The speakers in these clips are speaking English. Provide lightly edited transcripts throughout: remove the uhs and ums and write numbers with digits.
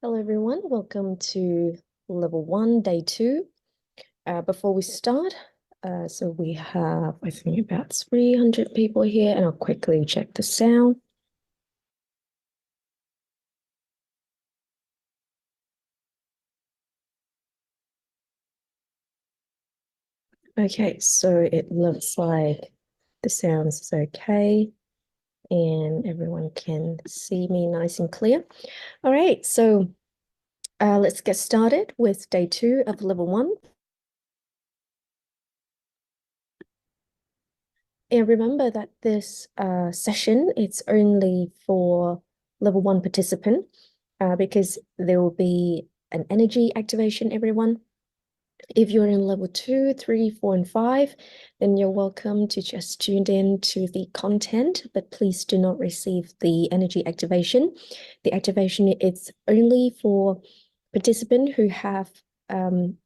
Hello everyone, welcome to level 1, day 2. Before we start, so we have, I think, about 300 people here, and I'll quickly check the sound. Okay, so it looks like the sound is okay, and everyone can see me nice and clear. All right, so let's get started with day 2 of level 1. And remember that this session, it's only for level 1 participant because there will be an energy activation, everyone. If you're in level 2, 3, 4, and 5, then you're welcome to just tune in to the content, but please do not receive the energy activation. The activation is only for participants who have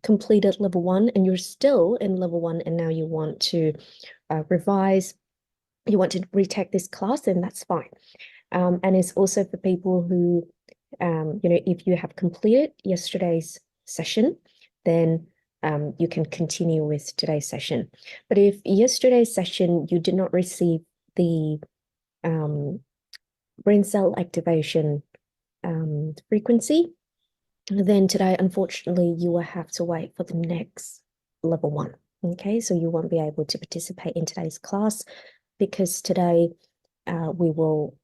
completed level 1 and you're still in level 1 and now you want to revise, you want to retake this class, then that's fine. And it's also for people who, if you have completed yesterday's session, then you can continue with today's session. But if yesterday's session you did not receive the brain cell activation frequency, then today, unfortunately, you will have to wait for the next level 1. Okay, so you won't be able to participate in today's class because today we will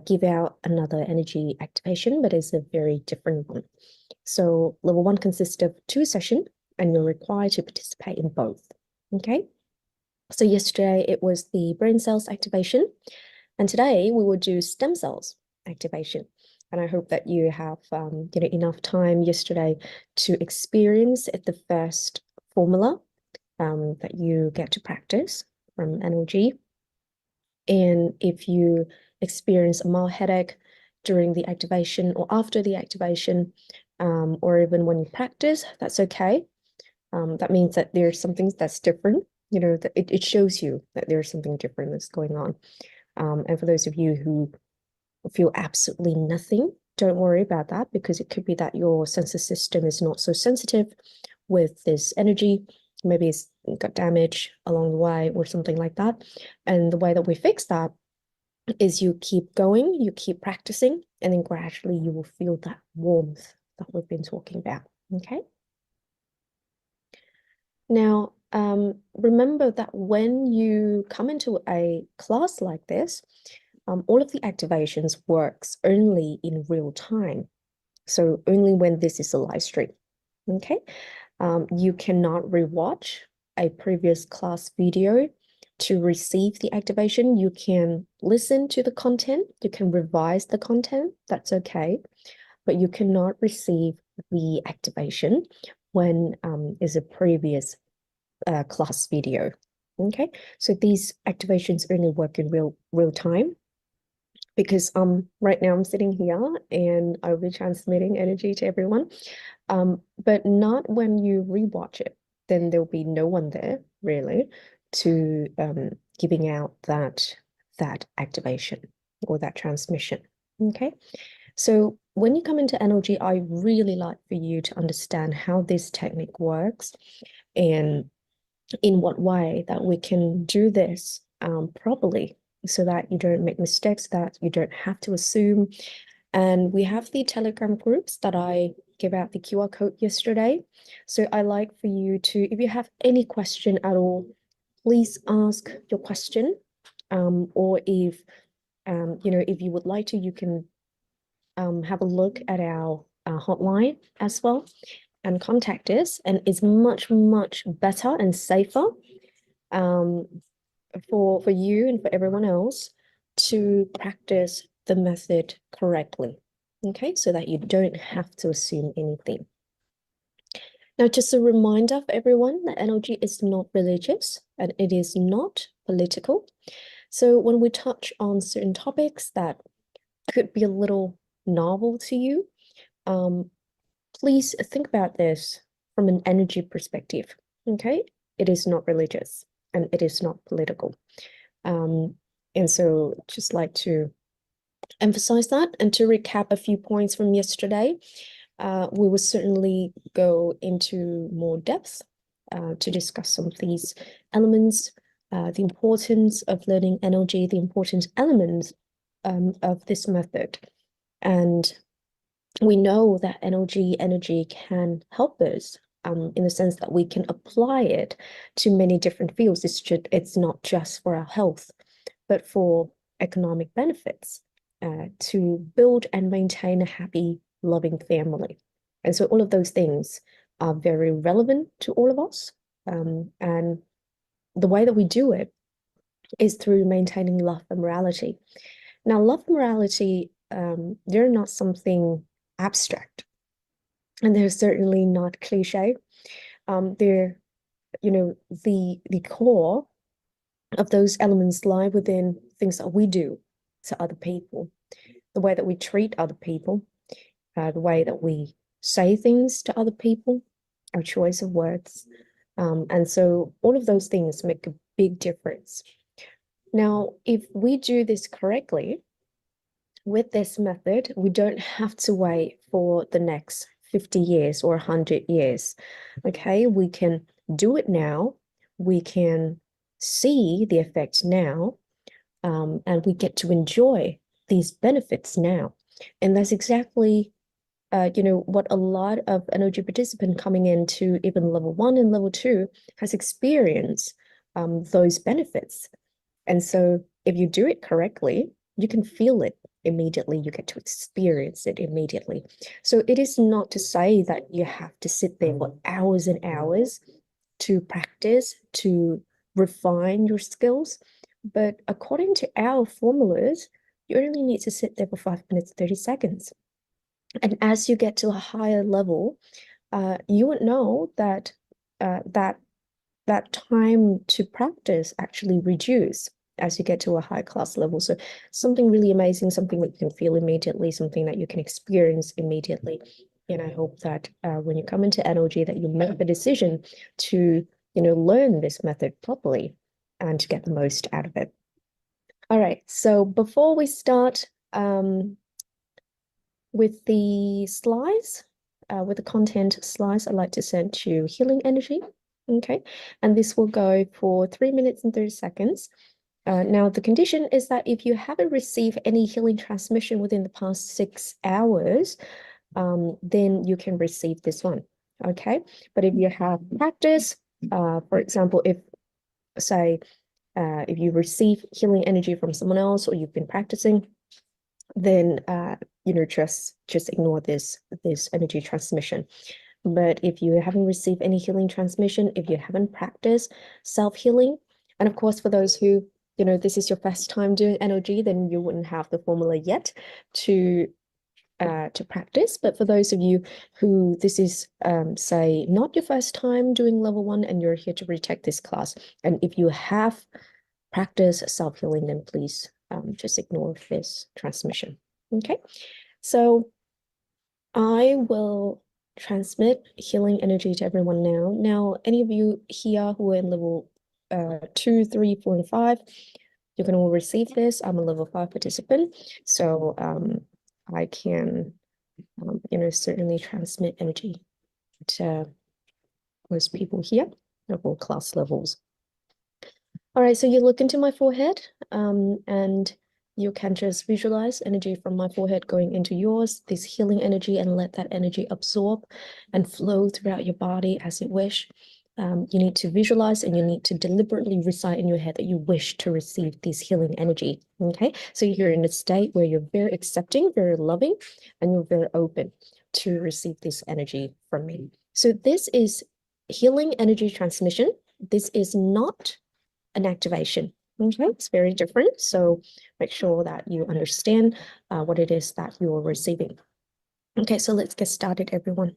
give out another energy activation, but it's a very different one. So level 1 consists of 2 sessions and you're required to participate in both. Okay, so yesterday it was the brain cells activation, and today we will do stem cells activation. And I hope that you have enough time yesterday to experience the first formula that you get to practice from NLG. And if you experience a mild headache during the activation or after the activation, or even when you practice, that's okay. That means that there's something that's different, that it shows you that there's something different that's going on. And for those of you who feel absolutely nothing, don't worry about that, because it could be that your sensory system is not so sensitive with this energy. Maybe it's got damage along the way or something like that. And the way that we fix that is you keep going, you keep practicing, and then gradually you will feel that warmth that we've been talking about. Okay. Now, remember that when you come into a class like this, all of the activations works only in real time. So only when this is a live stream. Okay. You cannot rewatch a previous class video to receive the activation. You can listen to the content, you can revise the content, that's okay, but you cannot receive the activation when is a previous class video. Okay, so these activations only work in real time, because right now I'm sitting here and I'll be transmitting energy to everyone, but not when you rewatch it. Then there'll be no one there really to giving out that activation or that transmission. Okay, so when you come into NLG, I really like for you to understand how this technique works and in what way that we can do this properly, so that you don't make mistakes, that you don't have to assume. And we have the Telegram groups that I gave out the QR code yesterday. So I like for you to, if you have any question at all, please ask your question. Or if, if you would like to, you can have a look at our hotline as well and contact us. And it's much, much better and safer for you and for everyone else to practice the method correctly. Okay, so that you don't have to assume anything. Now, just a reminder for everyone that NLG is not religious and it is not political. So when we touch on certain topics that could be a little novel to you, please think about this from an energy perspective. Okay, it is not religious and it is not political. And so just like to emphasize that. And to recap a few points from yesterday, we will certainly go into more depth to discuss some of these elements, the importance of learning NLG, the important elements of this method. And we know that NLG energy can help us in the sense that we can apply it to many different fields. It's not just for our health, but for economic benefits, to build and maintain a happy, loving family. And so all of those things are very relevant to all of us. And the way that we do it is through maintaining love and morality. Now, love and morality, they're not something abstract, and they're certainly not cliche. They're, the core of those elements lie within things that we do to other people, the way that we treat other people, the way that we say things to other people, our choice of words. And so all of those things make a big difference. Now, if we do this correctly, with this method, we don't have to wait for the next 50 years or 100 years. Okay, we can do it now. We can see the effect now, and we get to enjoy these benefits now. And that's exactly what a lot of energy participant coming into even level 1 and level 2 has experienced those benefits. And so if you do it correctly, you can feel it immediately. You get to experience it immediately. So it is not to say that you have to sit there for hours and hours to practice, to refine your skills. But according to our formulas, you only need to sit there for 5 minutes, 30 seconds. And as you get to a higher level, you would know that that time to practice actually reduce as you get to a high class level. So something really amazing, something that you can feel immediately, something that you can experience immediately. And I hope that when you come into NLG, that you make the decision to, learn this method properly and to get the most out of it. All right. So before we start with the slides, with the content slides, I'd like to send you healing energy. Okay. And this will go for 3 minutes and 30 seconds. Now, the condition is that if you haven't received any healing transmission within the past 6 hours, then you can receive this one. Okay. But if you have practice, for example, if you receive healing energy from someone else or you've been practicing, then just ignore this energy transmission. But if you haven't received any healing transmission, if you haven't practiced self-healing, and of course for those who this is your first time doing NLG, then you wouldn't have the formula yet to practice. But for those of you who this is say not your first time doing level 1 and you're here to retake this class, and if you have practiced self-healing, then please just ignore this transmission. Okay, so I will transmit healing energy to everyone now. Now, any of you here who are in level 2, 3, 4, and 5, you can all receive this. I'm a level 5 participant, so I can, certainly transmit energy to most people here of all class levels. All right, so you look into my forehead, and you can just visualize energy from my forehead going into yours, this healing energy, and let that energy absorb and flow throughout your body as you wish. You need to visualize and you need to deliberately recite in your head that you wish to receive this healing energy. Okay, so you're in a state where you're very accepting, very loving, and you're very open to receive this energy from me. So this is healing energy transmission. This is not an activation. Okay, it's very different. So make sure that you understand what it is that you are receiving. Okay, so let's get started, everyone.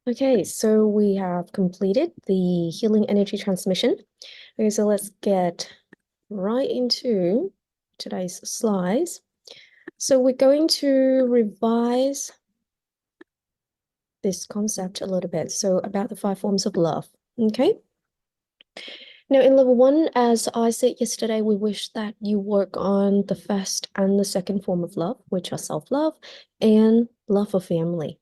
Okay, so we have completed the healing energy transmission. Okay, so let's get right into today's slides. So we're going to revise this concept a little bit. So about the 5 forms of love. Okay. Now in level 1, as I said yesterday, we wish that you work on the first and the second form of love, which are self-love and love for family.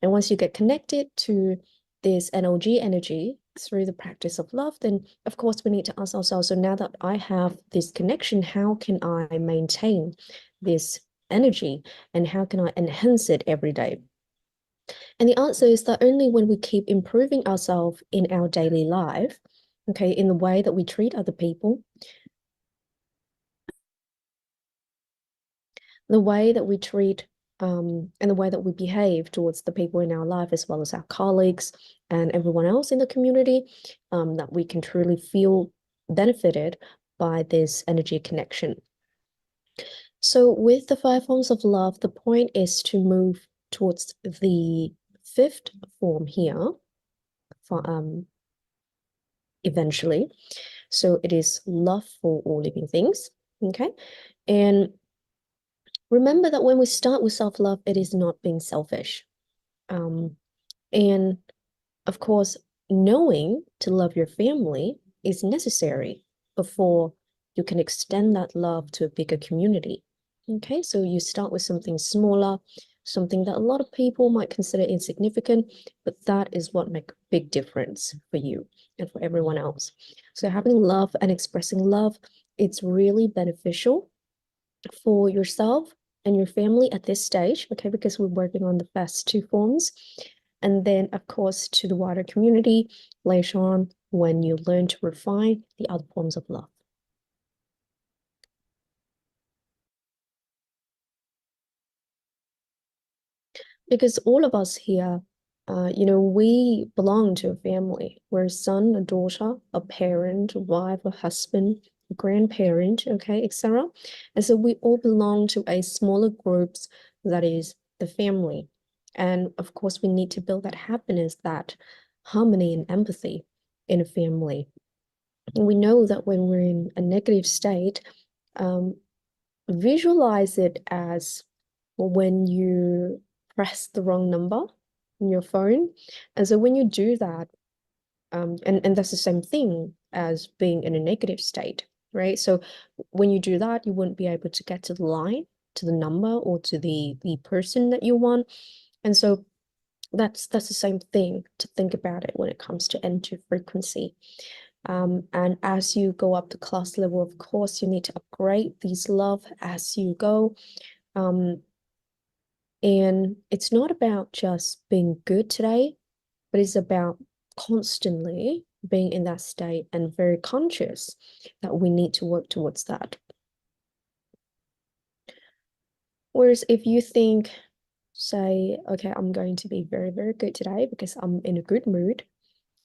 And once you get connected to this NLG energy through the practice of love, then of course we need to ask ourselves, so now that I have this connection, how can I maintain this energy and how can I enhance it every day? And the answer is that only when we keep improving ourselves in our daily life, okay, in the way that we treat other people, the way that we treat and the way that we behave towards the people in our life, as well as our colleagues and everyone else in the community, that we can truly feel benefited by this energy connection. So with the 5 forms of love, the point is to move towards the 5th form here for eventually. So it is love for all living things. Okay. And remember that when we start with self-love, it is not being selfish. And of course, knowing to love your family is necessary before you can extend that love to a bigger community. Okay, so you start with something smaller, something that a lot of people might consider insignificant, but that is what makes a big difference for you and for everyone else. So having love and expressing love, it's really beneficial for yourself and your family at this stage, okay, because we're working on the first 2 forms. And then, of course, to the wider community later on when you learn to refine the other forms of love. Because all of us here, we belong to a family. We're a son, a daughter, a parent, a wife, a husband, a grandparent, okay, etc. And so we all belong to a smaller groups that is the family. And of course, we need to build that happiness, that harmony and empathy in a family. And we know that when we're in a negative state, um, visualize it as when you press the wrong number in your phone. And so when you do that, and that's the same thing as being in a negative state, right? So when you do that, you wouldn't be able to get to the line, to the number, or to the person that you want. And so that's the same thing to think about it when it comes to energy frequency. And as you go up the class level, of course, you need to upgrade these love as you go. And it's not about just being good today, but it's about constantly being in that state and very conscious that we need to work towards that. Whereas if you think, say, okay, I'm going to be very, very good today because I'm in a good mood,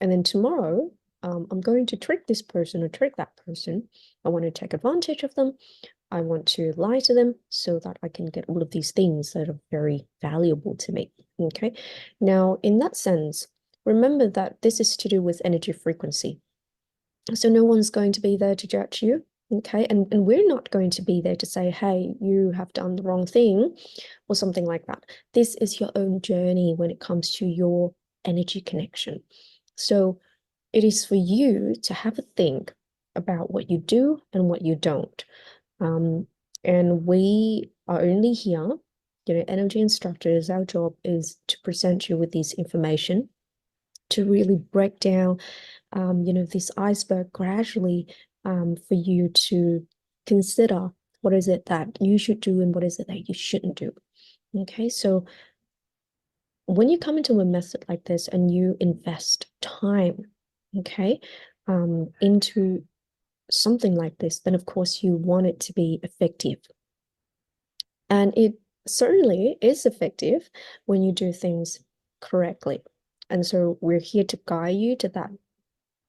and then tomorrow, I'm going to trick this person or trick that person. I want to take advantage of them. I want to lie to them so that I can get all of these things that are very valuable to me. Okay. Now, in that sense, remember that this is to do with energy frequency. So no one's going to be there to judge you. Okay. And we're not going to be there to say, hey, you have done the wrong thing or something like that. This is your own journey when it comes to your energy connection. So it is for you to have a think about what you do and what you don't. And we are only here, energy instructors, our job is to present you with this information to really break down, this iceberg gradually for you to consider what is it that you should do and what is it that you shouldn't do. Okay, so when you come into a method like this and you invest time, okay, into something like this, then of course you want it to be effective. And it certainly is effective when you do things correctly. And so we're here to guide you to that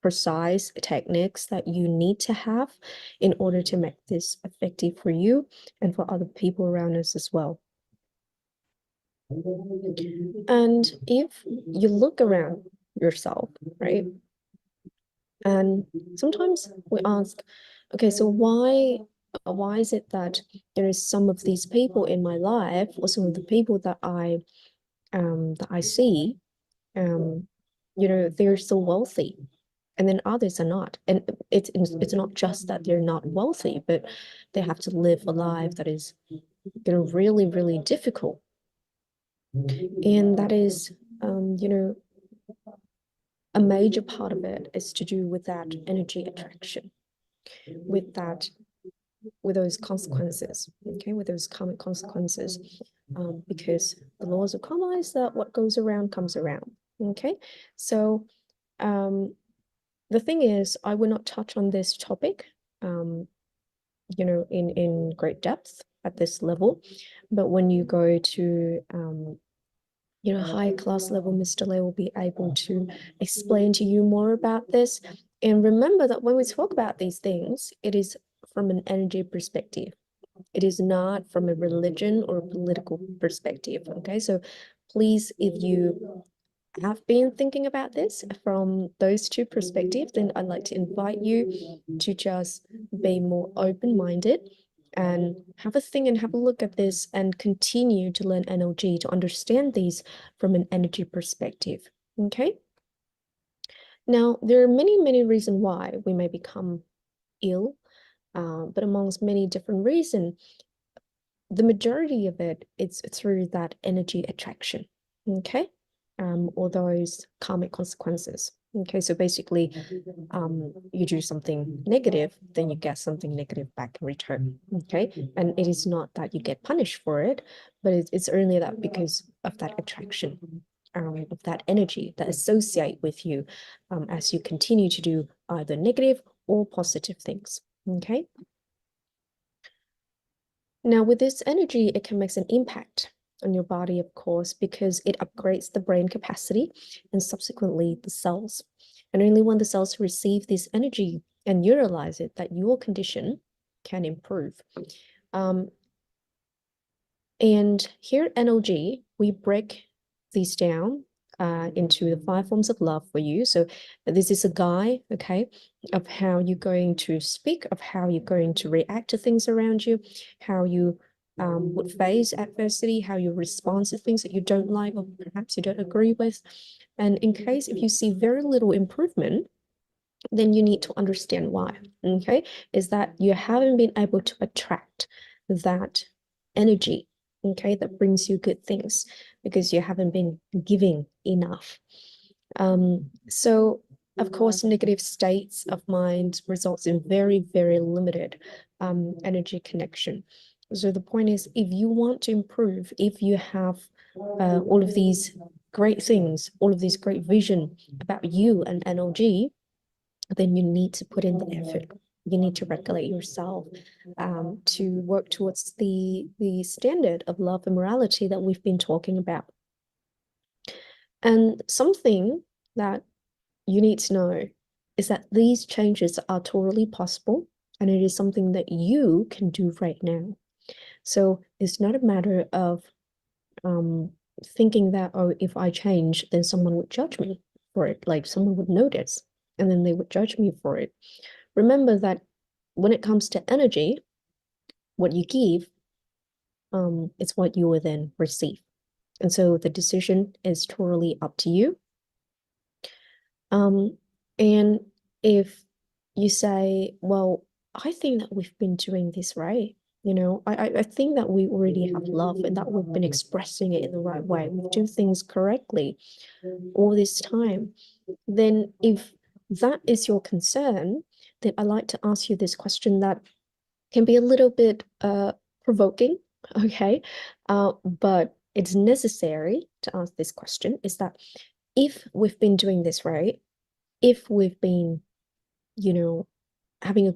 precise techniques that you need to have in order to make this effective for you and for other people around us as well. And if you look around yourself, right? And sometimes we ask, okay, so why is it that there is some of these people in my life, or some of the people that I see, they're so wealthy, and then others are not. And it's not just that they're not wealthy, but they have to live a life that is, really, really difficult. And that is, a major part of it is to do with that energy attraction, with that, with those consequences, okay, with those karmic consequences, because the laws of karma is that what goes around comes around. Okay, so the thing is, I will not touch on this topic, in great depth at this level, but when you go to higher class level, Mr. Lay will be able to explain to you more about this. And remember that when we talk about these things, it is from an energy perspective. It is not from a religion or political perspective. Okay, so please, if you have been thinking about this from those two perspectives, then I'd like to invite you to just be more open-minded and have a think and have a look at this and continue to learn NLG to understand these from an energy perspective. Okay. Now, there are many, many reasons why we may become ill, but amongst many different reasons, the majority of it is through that energy attraction. Okay. Or those karmic consequences. Okay, so basically, you do something negative, then you get something negative back in return. Okay, and it is not that you get punished for it, but it's only that because of that attraction, of that energy that associate with you, as you continue to do either negative or positive things. Okay. Now, with this energy, it can make an impact on your body, of course, because it upgrades the brain capacity and subsequently the cells. And only when the cells receive this energy and utilize it, that your condition can improve. And here at NLG, we break these down into the 5 forms of love for you. So this is a guide, okay, of how you're going to speak, of how you're going to react to things around you, how you would face adversity, how you respond to things that you don't like or perhaps you don't agree with. And in case if you see very little improvement, then you need to understand why, okay? Is that you haven't been able to attract that energy, okay, that brings you good things because you haven't been giving enough. So of course, negative states of mind results in very, very limited energy connection. So the point is, if you want to improve, if you have all of these great things, all of this great vision about you and NLG, then you need to put in the effort. You need to regulate yourself, to work towards the standard of love and morality that we've been talking about. And something that you need to know is that these changes are totally possible, and it is something that you can do right now. So it's not a matter of thinking that, oh, if I change, then someone would judge me for it, like someone would notice, and then they would judge me for it. Remember that when it comes to energy, what you give, it's what you will then receive. And so the decision is totally up to you. And if you say, well, I think that we've been doing this right, I think that we already have love and that we've been expressing it in the right way. We do things correctly all this time. Then if that is your concern, then I like to ask you this question that can be a little bit provoking, okay? But it's necessary to ask this question, is that if we've been doing this right, if we've been, having a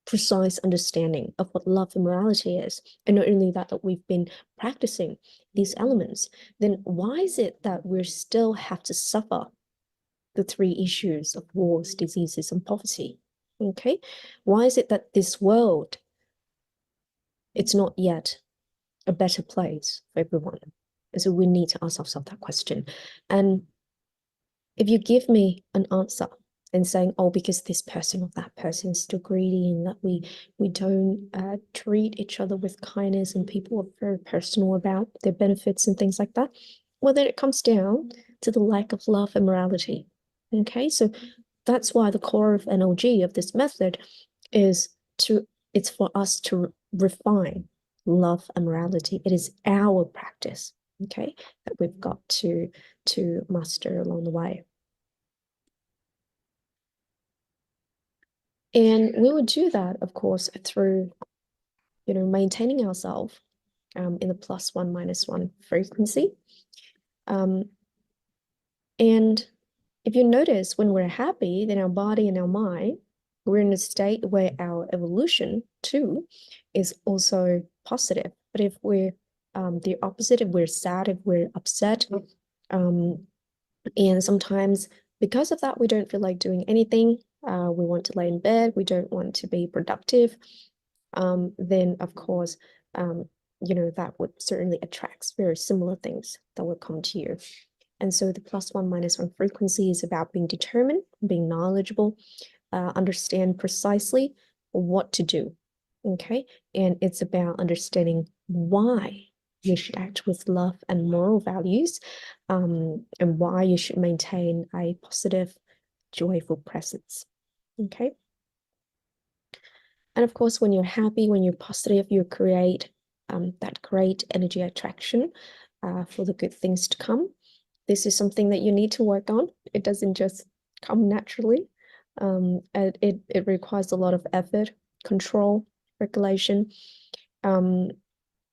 precise understanding of what love and morality is, and not only that, that we've been practicing these elements, then why is it that we still have to suffer the 3 issues of wars, diseases, and poverty? Okay, why is it that this world, it's not yet a better place for everyone? And so we need to ask ourselves that question. And if you give me an answer and saying, oh, because this person or that person is still greedy and that we don't treat each other with kindness and people are very personal about their benefits and things like that, well, then it comes down to the lack of love and morality. Okay, so that's why the core of NLG of this method is it's for us to refine love and morality. It is our practice, okay, that we've got to master along the way. And we would do that, of course, through, maintaining ourselves in the +1 -1 frequency. And if you notice, when we're happy, then our body and our mind, we're in a state where our evolution too is also positive. But if we're the opposite, if we're sad, if we're upset, and sometimes because of that, we don't feel like doing anything. We want to lay in bed. We don't want to be productive. Then of course, that would certainly attract very similar things that will come to you. And so the +1 -1 frequency is about being determined, being knowledgeable, understand precisely what to do. Okay. And it's about understanding why you should act with love and moral values, and why you should maintain a positive, joyful presence. Okay. And of course, when you're happy, when you're positive, you create that great energy attraction for the good things to come. This is something that you need to work on. It doesn't just come naturally. It requires a lot of effort, control, regulation,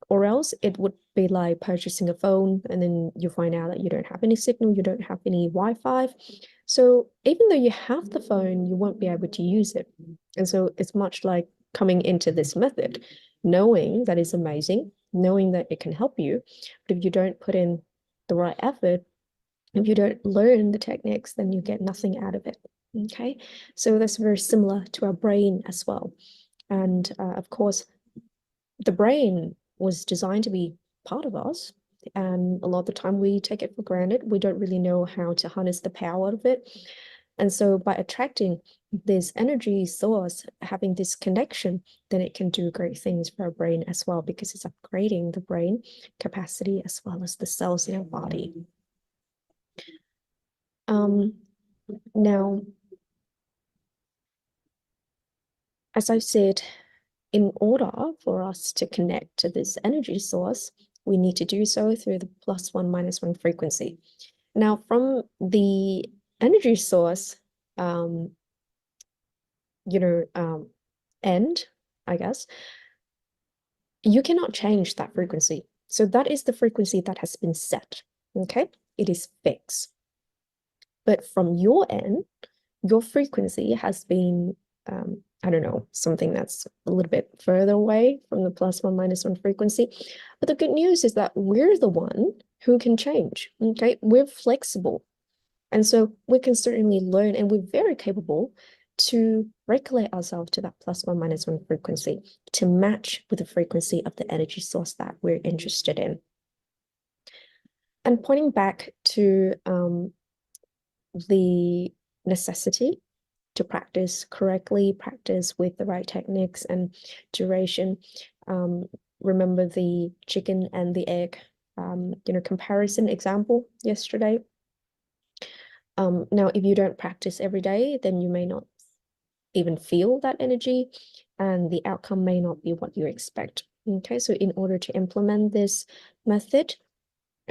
or else it would be like purchasing a phone and then you find out that you don't have any signal, you don't have any Wi-Fi. So even though you have the phone, you won't be able to use it. And so it's much like coming into this method, knowing that it's amazing, knowing that it can help you. But if you don't put in the right effort, if you don't learn the techniques, then you get nothing out of it. Okay, so that's very similar to our brain as well. And of course, the brain was designed to be part of us. And a lot of the time we take it for granted. We don't really know how to harness the power of it. And so by attracting this energy source, having this connection, then it can do great things for our brain as well, because it's upgrading the brain capacity as well as the cells in our body. Now, as I said, in order for us to connect to this energy source, we need to do so through the +1 -1 frequency. Now, from the energy source, end, I guess, you cannot change that frequency. So that is the frequency that has been set, okay? It is fixed. But from your end, your frequency has been, I don't know, something that's a little bit further away from the +1 -1 frequency. But the good news is that we're the one who can change, okay? We're flexible. And so we can certainly learn, and we're very capable to regulate ourselves to that +1 -1 frequency to match with the frequency of the energy source that we're interested in. And pointing back to the necessity to practice correctly, practice with the right techniques and duration. Remember the chicken and the egg, comparison example yesterday. Now, if you don't practice every day, then you may not even feel that energy, and the outcome may not be what you expect. Okay, so in order to implement this method,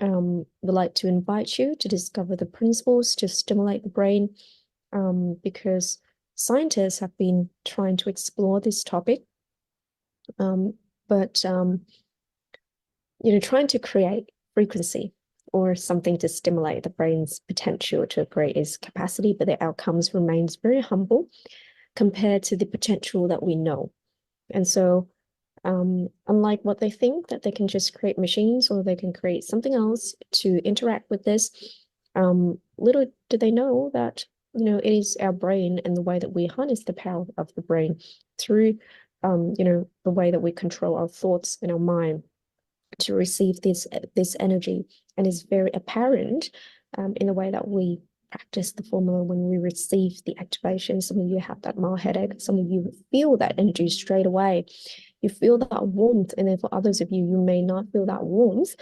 we'd like to invite you to discover the principles to stimulate the brain, because scientists have been trying to explore this topic, but trying to create frequency or something to stimulate the brain's potential to create its capacity, but the outcomes remains very humble compared to the potential that we know. And so unlike what they think, that they can just create machines or they can create something else to interact with this, little do they know that it is our brain and the way that we harness the power of the brain through the way that we control our thoughts and our mind to receive this energy, and is very apparent in the way that we practice the formula when we receive the activation. Some of you have that mild headache, some of you feel that energy straight away. You feel that warmth, and then for others of you, you may not feel that warmth,